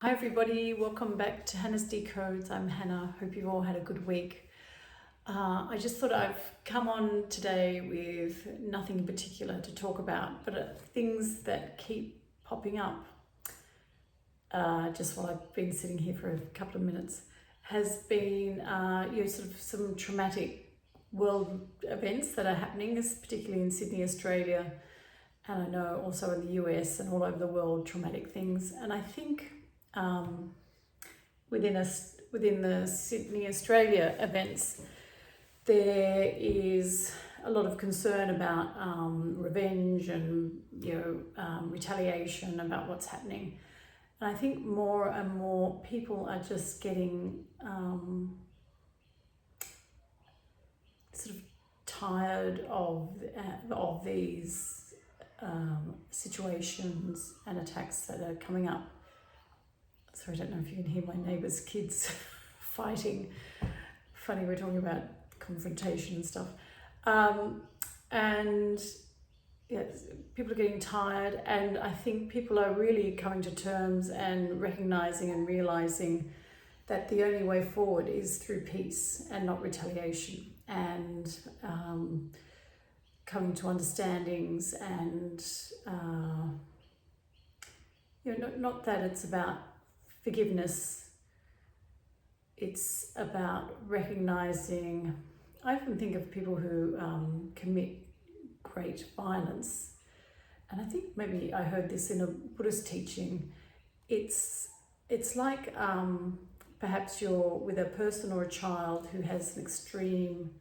Hi everybody, welcome back to Hannah's Decodes. I'm Hannah. Hope you've all had a good week. I just thought I've come on today with nothing in particular to talk about, but things that keep popping up just while I've been sitting here for a couple of minutes has been sort of some traumatic world events that are happening, particularly in Sydney, Australia, and I know also in the US and all over the world, traumatic things. And I think within the Sydney, Australia events, there is a lot of concern about revenge and retaliation about what's happening. And I think more and more people are just getting sort of tired of these situations and attacks that are coming up. So I don't know if you can hear my neighbour's kids fighting. Funny, we're talking about confrontation and stuff. And yeah, people are getting tired, and I think people are really coming to terms and recognising and realising that the only way forward is through peace and not retaliation, and coming to understandings and not that it's about forgiveness, it's about recognizing. I often think of people who commit great violence, and I think maybe I heard this in a Buddhist teaching. It's like perhaps you're with a person or a child who has an extreme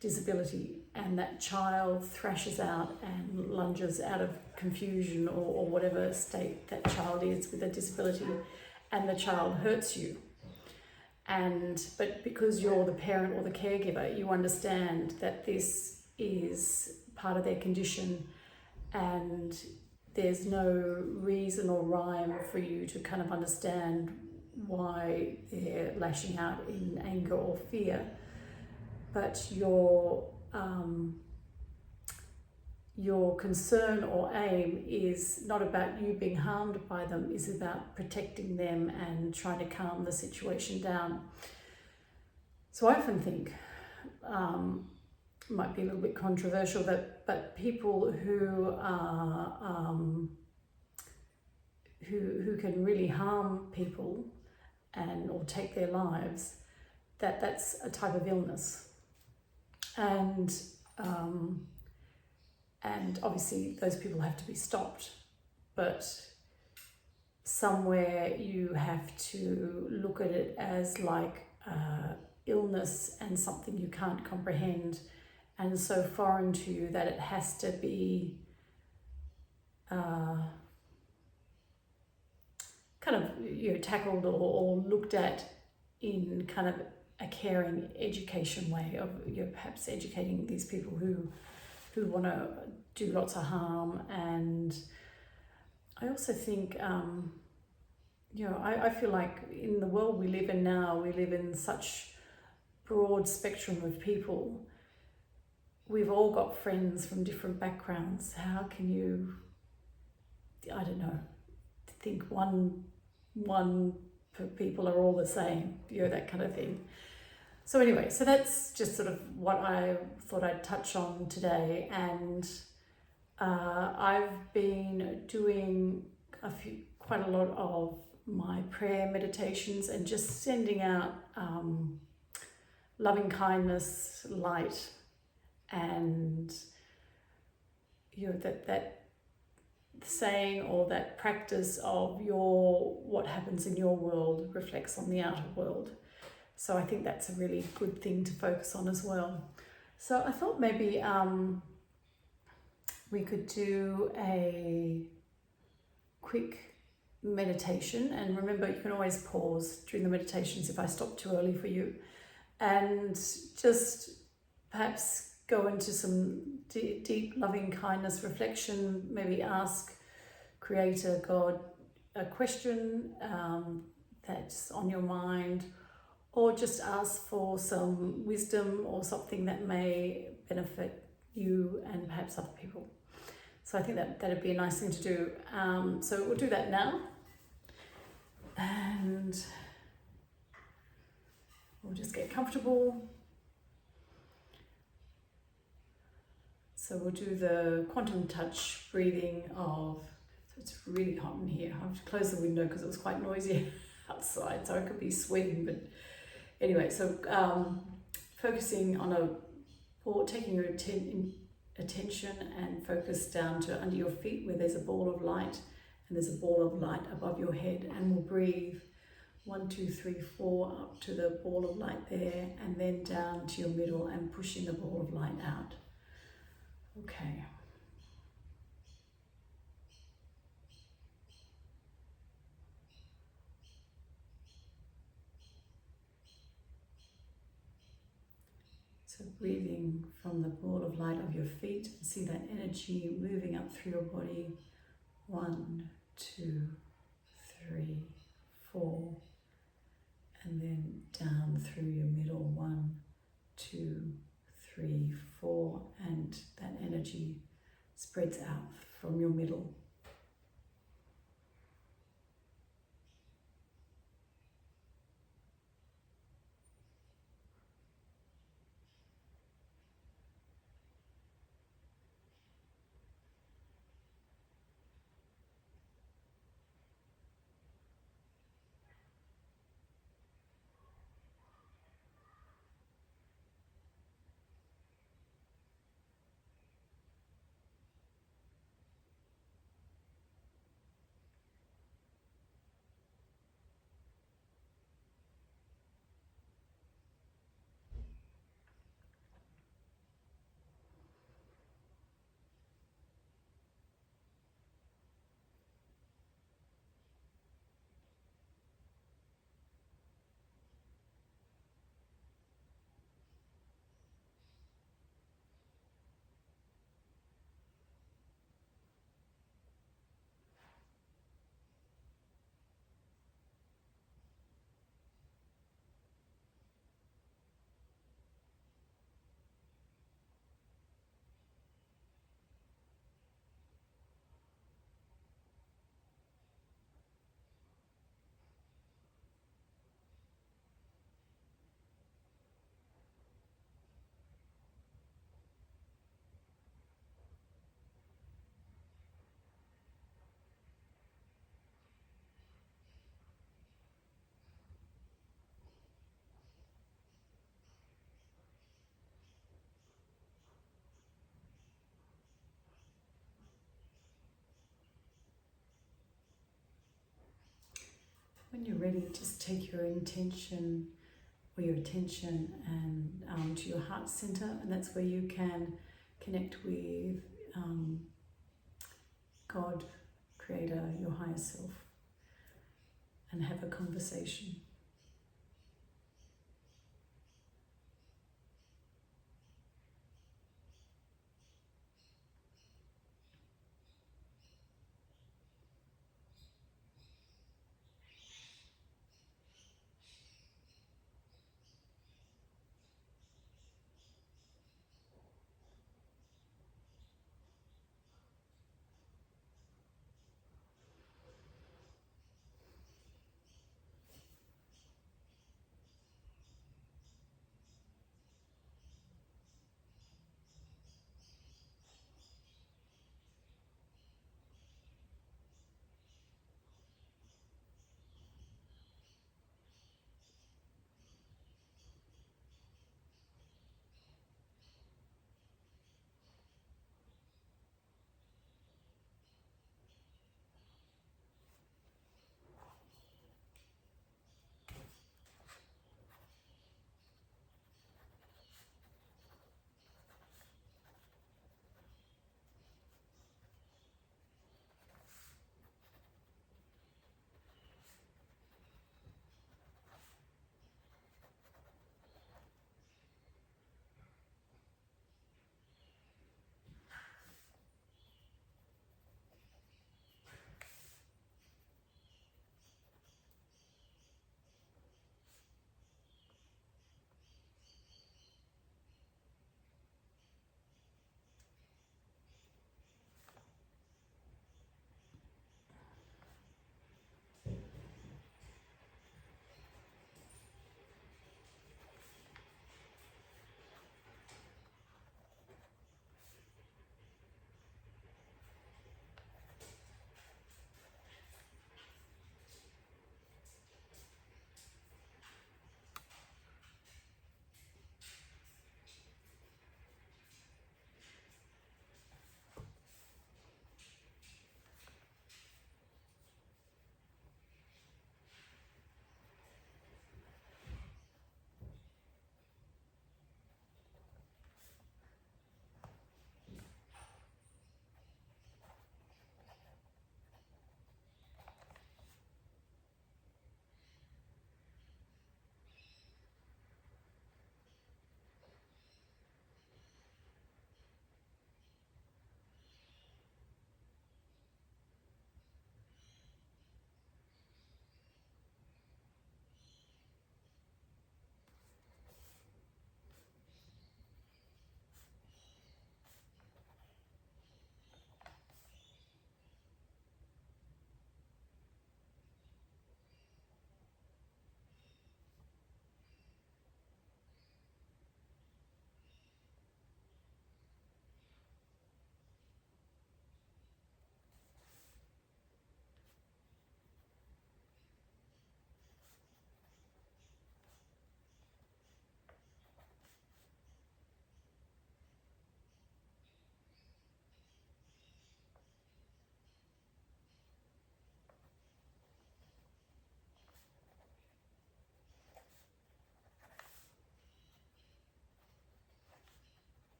disability, and that child thrashes out and lunges out of confusion or whatever state that child is with a disability, and the child hurts you. But because you're the parent or the caregiver, you understand that this is part of their condition, and there's no reason or rhyme for you to kind of understand why they're lashing out in anger or fear. But your concern or aim is not about you being harmed by them, is about protecting them and trying to calm the situation down. So I often think, might be a little bit controversial, but people who are who can really harm people or take their lives, that's a type of illness. And obviously those people have to be stopped, but somewhere you have to look at it as like illness and something you can't comprehend and so foreign to you that it has to be kind of tackled or looked at in kind of a caring education way of perhaps educating these people who want to do lots of harm. And I also think I feel like in the world we live in now, we live in such broad spectrum of people. We've all got friends from different backgrounds. How can you, I don't know, think one people are all the same, that kind of thing. So anyway, so that's just sort of what I thought I'd touch on today. And I've been doing quite a lot of my prayer meditations and just sending out loving kindness, light, and that saying or that practice of what happens in your world reflects on the outer world. So I think that's a really good thing to focus on as well. So I thought maybe we could do a quick meditation. And remember, you can always pause during the meditations if I stop too early for you. And just perhaps go into some deep loving kindness reflection. Maybe ask Creator God a question that's on your mind, or just ask for some wisdom or something that may benefit you and perhaps other people. So I think that'd be a nice thing to do. So we'll do that now. And we'll just get comfortable. So we'll do the quantum touch breathing of, so it's really hot in here. I have to close the window because it was quite noisy outside, so I could be sweating, but anyway, so focusing on taking your attention and focus down to under your feet where there's a ball of light, and there's a ball of light above your head, and we'll breathe 1, 2, 3, 4 up to the ball of light there, and then down to your middle and pushing the ball of light out. Okay. So breathing from the ball of light of your feet, see that energy moving up through your body. 1, 2, 3, 4, and then down through your middle. 1, 2, 3, 4, and that energy spreads out from your middle. When you're ready, just take your intention or your attention and to your heart center, and that's where you can connect with God, Creator, your higher self, and have a conversation.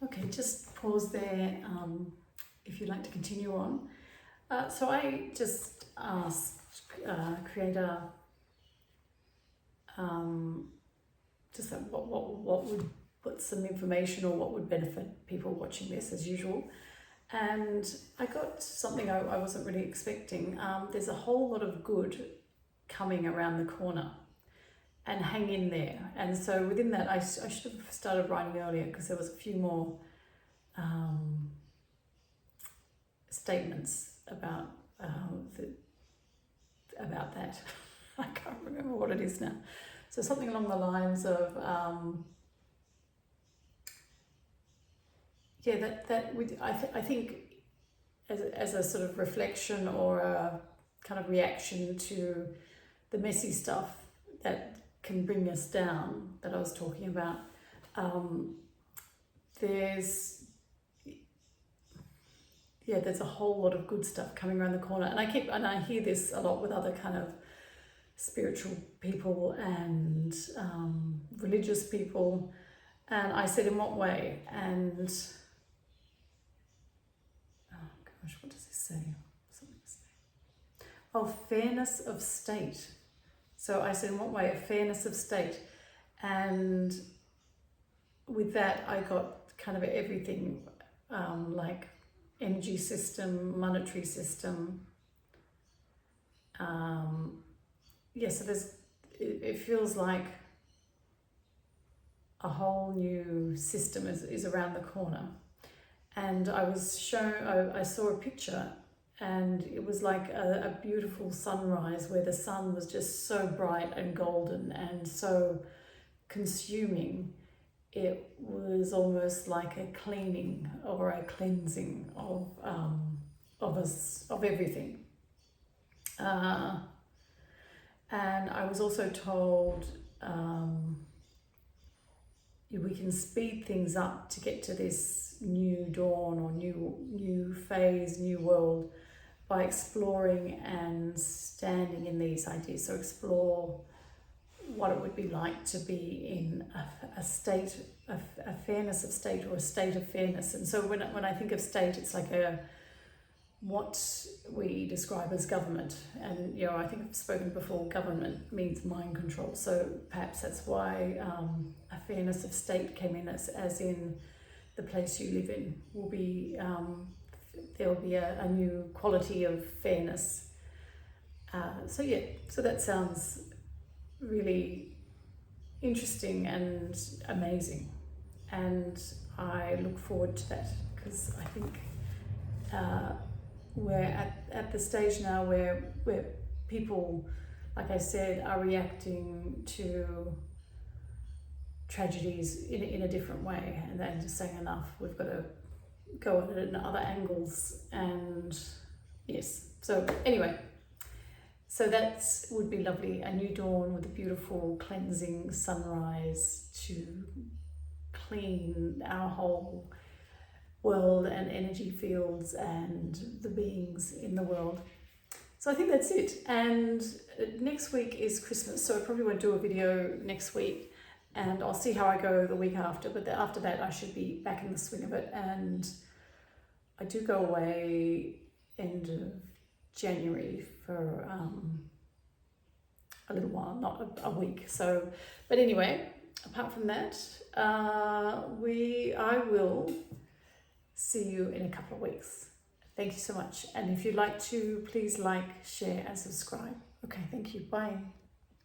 Okay, just pause there if you'd like to continue on. So I just asked Creator just like what would put some information or what would benefit people watching this as usual. And I got something I wasn't really expecting. There's a whole lot of good coming around the corner, and hang in there. And so within that, I should have started writing earlier because there was a few more statements about that. I can't remember what it is now. So something along the lines of I think as a sort of reflection or a kind of reaction to the messy stuff that can bring us down that I was talking about. There's a whole lot of good stuff coming around the corner, and I hear this a lot with other kind of spiritual people and religious people, and I said, in what way? And oh gosh, what does this say? Oh, fairness of state. So I said, in what way? A fairness of state. And with that, I got kind of everything, like energy system, monetary system. So it feels like a whole new system is around the corner. And I saw a picture, and it was like a beautiful sunrise where the sun was just so bright and golden and so consuming. It was almost like a cleaning or a cleansing of everything. And I was also told we can speed things up to get to this new dawn or new phase, new world, by exploring and standing in these ideas. So explore what it would be like to be in a state, a fairness of state, or a state of fairness. And so when I think of state, it's like what we describe as government. And I think I've spoken before, government means mind control. So perhaps that's why a fairness of state came in, as in the place you live in will be, there will be a new quality of fairness. So that sounds really interesting and amazing, and I look forward to that, because I think we're at the stage now where people, like I said, are reacting to tragedies in a different way, and they're just saying, enough, we've got to go at it in other angles. And yes, so anyway, so that would be lovely, a new dawn with a beautiful cleansing sunrise to clean our whole world and energy fields and the beings in the world. So I think that's it. And next week is Christmas, so I probably won't do a video next week, and I'll see how I go the week after, but after that I should be back in the swing of it. And I do go away end of January for a little while, not a week. So, but anyway, apart from that, I will see you in a couple of weeks. Thank you so much. And if you'd like to, please like, share and subscribe. Okay, thank you. Bye.